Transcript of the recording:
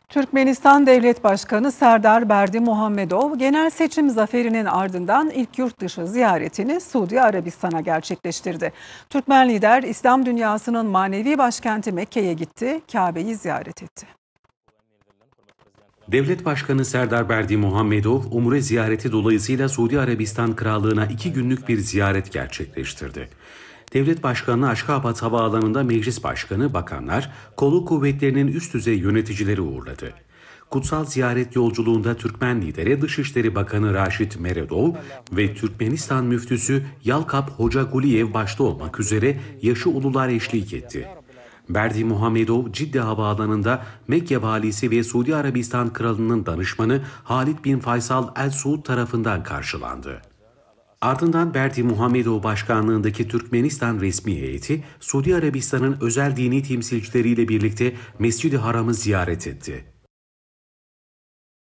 Türkmenistan Devlet Başkanı Serdar Berdimuhamedov, genel seçim zaferinin ardından ilk yurt dışı ziyaretini Suudi Arabistan'a gerçekleştirdi. Türkmen lider İslam dünyasının manevi başkenti Mekke'ye gitti, Kabe'yi ziyaret etti. Devlet Başkanı Serdar Berdimuhamedov, Umre ziyareti dolayısıyla Suudi Arabistan Krallığı'na 2 günlük bir ziyaret gerçekleştirdi. Devlet Başkanı Aşkabat Havaalanı'nda Meclis Başkanı, bakanlar, kolluk kuvvetlerinin üst düzey yöneticileri uğurladı. Kutsal ziyaret yolculuğunda Türkmen lideri Dışişleri Bakanı Raşit Meredov ve Türkmenistan müftüsü Yalkap Hoca Guliyev başta olmak üzere yaşı ulular eşlik etti. Berdimuhamedov, Cidde Havaalanı'nda Mekke valisi ve Suudi Arabistan Kralı'nın danışmanı Halid bin Faysal El Suud tarafından karşılandı. Ardından Berdimuhamedov başkanlığındaki Türkmenistan resmi heyeti, Suudi Arabistan'ın özel dini temsilcileriyle birlikte Mescid-i Haram'ı ziyaret etti.